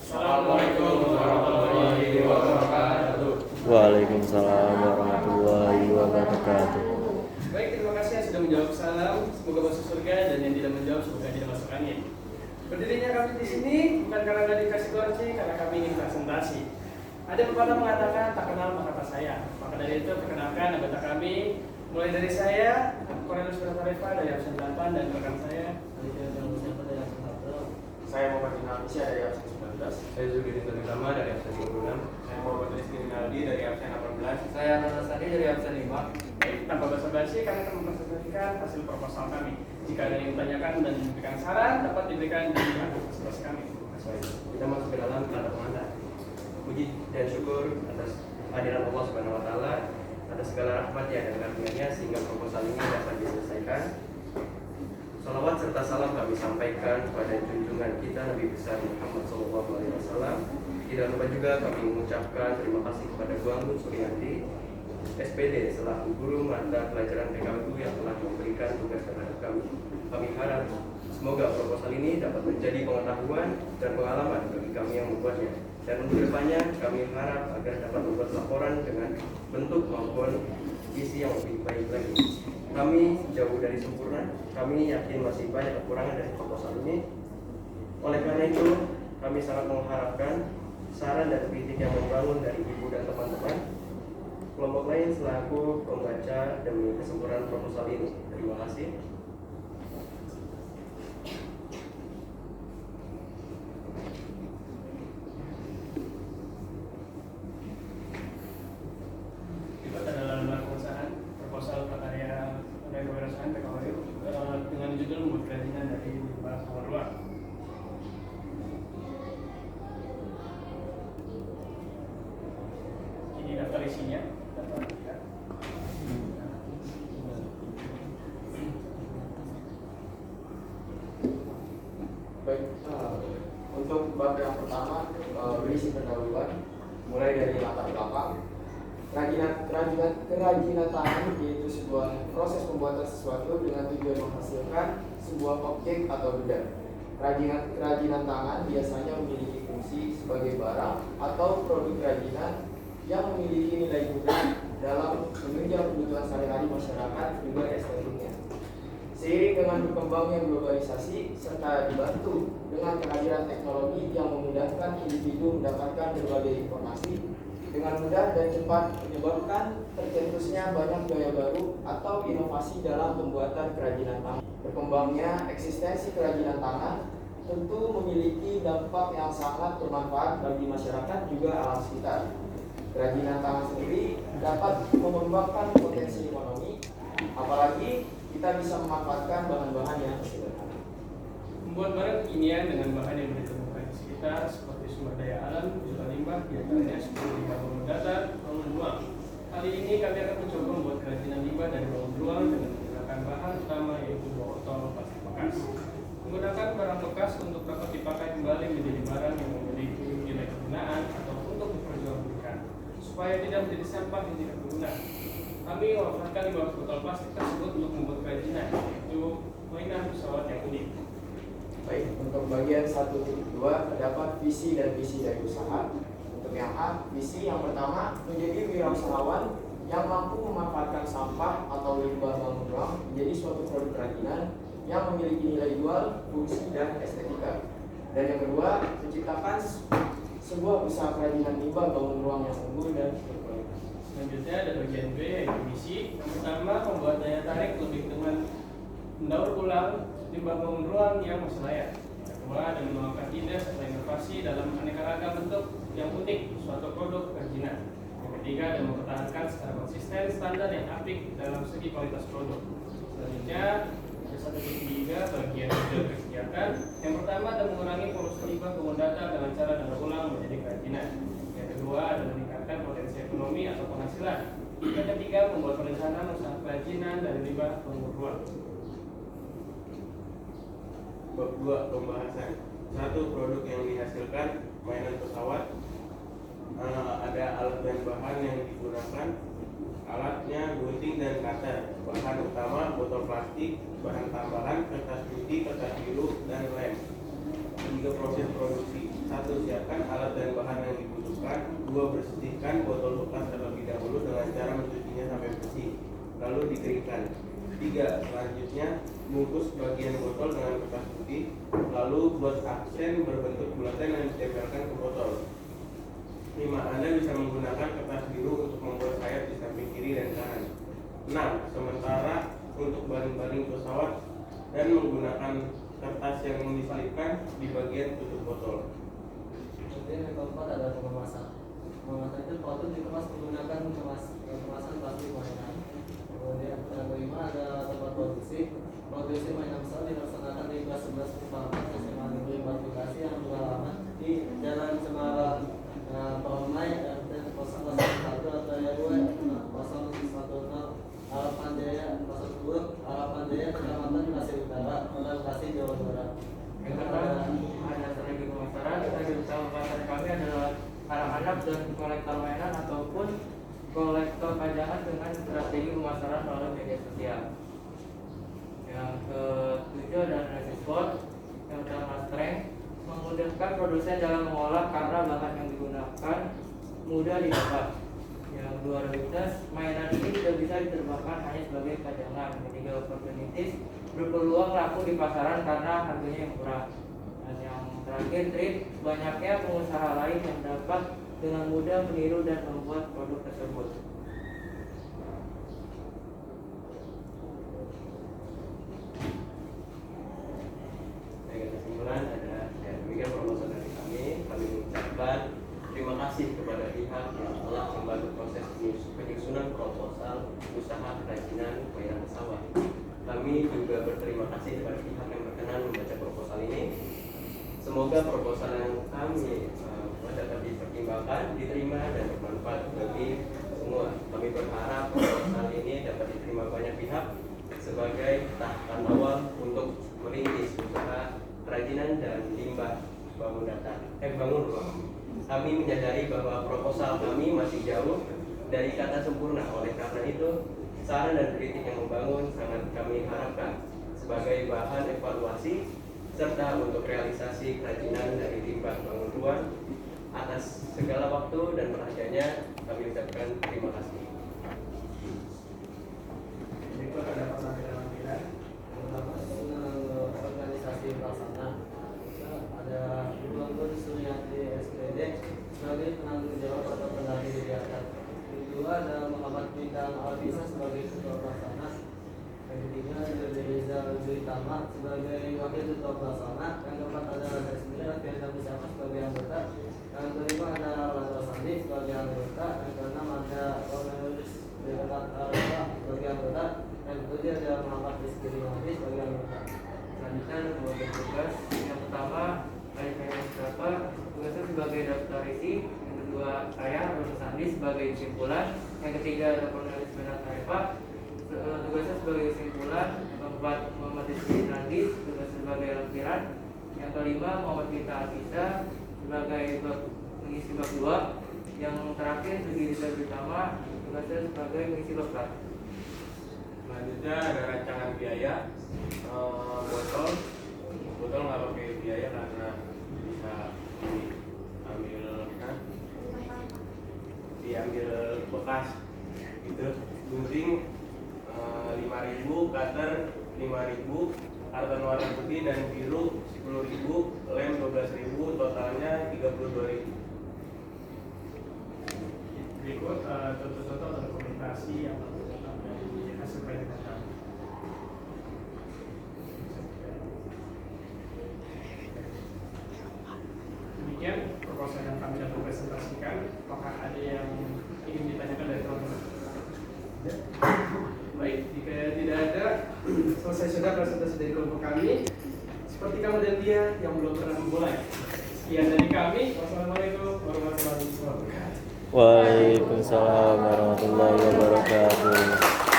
Assalamualaikum warahmatullahi wabarakatuh. Waalaikumsalam warahmatullahi wabarakatuh. Baik, terima kasih yang sudah menjawab salam. Semoga masuk surga, dan yang tidak menjawab semoga tidak masuk angin. Berdirinya kami di sini bukan karena nggak dikasih kursi, karena kami ingin presentasi. Ada pepatah mengatakan tak kenal maka tak sayang. Maka dari itu perkenalkan anggota kami, mulai dari saya, Cornelius Pratarifa dari absen 8, dan rekan saya dari absen 1. Saya Muhammad Indonesia dari absen 19. Saya Zulkifli Utama dari absen 26. Saya Muhammad Rizky Rinaldi dari absen 18. Saya Nana Sari dari absen 5. Baik, tanpa basa-basi kami akan mempresentasikan hasil proposal kami. Jika ada yang ditanyakan dan memberikan saran, dapat diberikan di aktivitas kami. Baik, kita masuk ke dalam kata pengantar. Puji dan syukur atas kehadiran Allah Subhanahu wa taala, atas segala rahmat-Nya dan karunia-Nya sehingga proposal ini dapat diselesaikan. Salawat serta salam kami sampaikan kepada junjungan kita Nabi besar Muhammad SAW. Tidak lupa juga kami mengucapkan terima kasih kepada Bu Anggun Suryandi, SPD selaku guru mata pelajaran PKU yang telah memberikan tugas terhadap kami. Kami harap semoga proposal ini dapat menjadi pengetahuan dan pengalaman bagi kami yang membuatnya. Dan untuk depannya kami harap agar dapat membuat laporan dengan bentuk maupun isi yang lebih baik lagi. Kami jauh dari sempurna, kami yakin masih banyak kekurangan dari proposal ini. Oleh karena itu, kami sangat mengharapkan saran dan kritik yang membangun dari Ibu dan teman-teman kelompok lain selaku pembaca demi kesempurnaan proposal ini. Terima kasih. Berikut adalah lembar pengesahan proposal prakarya dan kewirausahaan PKU dengan judul membuat kerajinan dari limbah sawah luar. Ini daftar isinya, dapat dilihat. Baik, untuk bab yang pertama berisi pendahuluan, mulai dari latar belakang. Kerajinan tangan yaitu sebuah proses pembuatan sesuatu dengan tujuan menghasilkan sebuah objek atau benda. Kerajinan tangan biasanya memiliki fungsi sebagai barang atau produk kerajinan yang memiliki nilai guna dalam menunjang kebutuhan sehari-hari masyarakat juga estetiknya. Seiring dengan berkembangnya globalisasi serta dibantu dengan kehadiran teknologi yang memudahkan individu mendapatkan berbagai informasi dengan mudah dan cepat, menyebabkan tercetusnya banyak gaya baru atau inovasi dalam pembuatan kerajinan tangan. Berkembangnya eksistensi kerajinan tangan tentu memiliki dampak yang sangat bermanfaat bagi masyarakat juga alam sekitar. Kerajinan tangan sendiri dapat mengembangkan potensi ekonomi, apalagi kita bisa memanfaatkan bahan-bahan yang sederhana. Membuat barang kekinian dengan bahan yang ditemukan di sekitar seperti sumber daya alam, juga limbah, diantaranya seperti limbah bangun datar, bangun ruang. Kali ini kami akan mencoba membuat kerajinan limbah dari bangun ruang dengan menggunakan bahan utama yaitu botol plastik bekas. Menggunakan barang bekas untuk dapat dipakai kembali menjadi barang yang memiliki nilai kegunaan atau untuk diperjualbelikan, supaya tidak menjadi sampah yang tidak berguna. Kami memanfaatkan 5 botol plastik tersebut untuk membuat kerajinan, yaitu mainan pesawat yang unik. Baik, untuk bagian 1.2 terdapat visi dan misi dari usaha. Untuk yang A, visi yang pertama menjadi wirausahawan yang mampu memanfaatkan sampah atau limbah bangun ruang menjadi suatu produk kerajinan yang memiliki nilai jual, fungsi, dan estetika. Dan yang kedua, menciptakan sebuah usaha kerajinan limbah bangun ruang yang unggul dan berkualitas. Selanjutnya ada bagian B yaitu misi. Yang pertama membuat daya tarik lebih dengan mendaur ulang limbah bangun ruang yang masih layak. Yang kedua ada mengembangkan ide serta inovasi dalam aneka ragam bentuk yang unik suatu produk kerajinan. Yang ketiga ada mempertahankan secara konsisten standar yang apik dalam segi kualitas produk. Selanjutnya ada 1.3 bagian model kegiatan. Yang pertama ada mengurangi polusi limbah bangun datar dengan cara daur ulang menjadi kerajinan. Yang kedua ada meningkatkan potensi ekonomi atau penghasilan. Yang ketiga membuat perencanaan usaha kerajinan dari limbah bangun ruang. Bab 2 pembahasan. 1. Produk yang dihasilkan mainan pesawat. Ada alat dan bahan yang digunakan. Alatnya gunting dan cutter. Bahan utama botol plastik, bahan tambahan kertas putih, kertas biru, dan lem. 3. Proses produksi. 1. Siapkan dan bahan yang dibutuhkan. 2. Bersihkan botol bekas terlebih dahulu dengan cara mencucinya sampai bersih, lalu dikeringkan. 3. Selanjutnya, bungkus bagian botol dengan kertas putih, lalu buat aksen berbentuk bulatan yang ditempelkan ke botol. 5. Anda bisa menggunakan kertas biru untuk membuat sayap di samping kiri dan kanan. 6. Sementara untuk baling-baling pesawat dan menggunakan kertas yang diselipkan di bagian tutup botol. Kemudian yang keempat adalah pengemasan. Pengemasan itu patut dikemas menggunakan kemasan plastik mainan. Kemudian yang kelima ada tempat produksi. Produksi mainan besar dilaksanakan di kelas 11 Pertama SMA Negeri 4 Bekasi yang beralamat di Jalan Semarang Permai RT 001 atau RW 010 Harapan Jaya Pasar Kubur Harapan Jaya Kecamatan Bekasi Utara Kota Bekasi Jawa Barat. Yang kedua ada strategi pemasaran. Strategi utama pasar kami adalah anak-anak dan kolektor mainan ataupun kolektor pajangan dengan strategi pemasaran melalui media sosial. Yang ketujuh ada nasi sport. Yang pertama strength, memudahkan produsen dalam mengolah karena bahan yang digunakan mudah didapat. Yang kedua realitas, mainan ini tidak bisa diterbangkan hanya sebagai pajangan. Ketiga opportunities, berpeluang laku di pasaran karena harganya yang murah. Dan yang terakhir trik, banyaknya pengusaha lain yang dapat dengan mudah meniru dan membuat produk tersebut. Baik, kesimpulan ada demikian proposal dari kami. Kami mengucapkan terima kasih kepada pihak yang telah membantu proses penyusunan proposal usaha kerajinan mainan pesawat. Kami juga berterima kasih kepada pihak yang berkenan membaca proposal ini. Semoga proposal yang kami dapat dipertimbangkan, diterima dan bermanfaat bagi semua. Kami berharap proposal ini dapat diterima banyak pihak sebagai tahapan awal untuk merintis usaha kerajinan dan limbah bangun rumah. Kami menyadari bahwa proposal kami masih jauh dari kata sempurna. Oleh karena itu, saran dan kritik yang membangun sangat kami harapkan sebagai bahan evaluasi serta untuk realisasi kerajinan dari limbah bangun ruang. Atas segala waktu dan perhatiannya kami ucapkan terima kasih. Berikut ada penampilan-penampilan. Organisasi pelaksana. Ada Guntur Suryati SPD sebagai penanggung jawab atau pendahulu kegiatan. Kedua ada Muhammad Bintang Albisa sebagai ketua pelaksana. Yang ketiga ada Rizal Juitama sebagai wakil ketua pelaksana. Yang keempat ada Resmi Fianza Bisama sebagai anggota. Yang kelima ada Lando Sandi sebagai anggota. Yang keenam ada Cornelius Dekat Arfa sebagai anggota. Yang ketujuh ada Muhammad Rizky Rinaldi sebagai anggota. Selanjutnya ada pembagian tugas. Yang pertama Alifaya Mustafa tugasnya sebagai daftar isi. Yang kedua saya Roni Sandi sebagai kesimpulan. Yang ketiga ada Cornelis Benat Arfa tugasnya sebagai kesimpulan. Yang keempat Muhammad Rizky Rinaldi tugasnya sebagai lampiran. Yang kelima Muhammad Bita Afisa sebagai mengisi bab 2. Yang terakhir Sugi Rizal Utama tugasnya sebagai mengisi bab 4. Selanjutnya ada rancangan biaya. Botol nggak pakai biaya karena bisa diambil bekas gitu. Gunting 5.000, cutter 5.000, karton warna putih dan biru 10.000, lem 12.000, totalnya 32.000. Berikut contoh-contoh dokumentasi yang dari hasil penelitian kami. Demikian proposal yang kami dapat presentasikan. Apakah ada yang ingin ditanyakan dari teman-teman? Baik, jika tidak ada, selesai sudah presentasi dari kelompok kami. Seperti kamu dan dia yang belum pernah memulai. Sekian dari kami. Wassalamualaikum warahmatullahi wabarakatuh. Waalaikumsalam warahmatullahi wabarakatuh.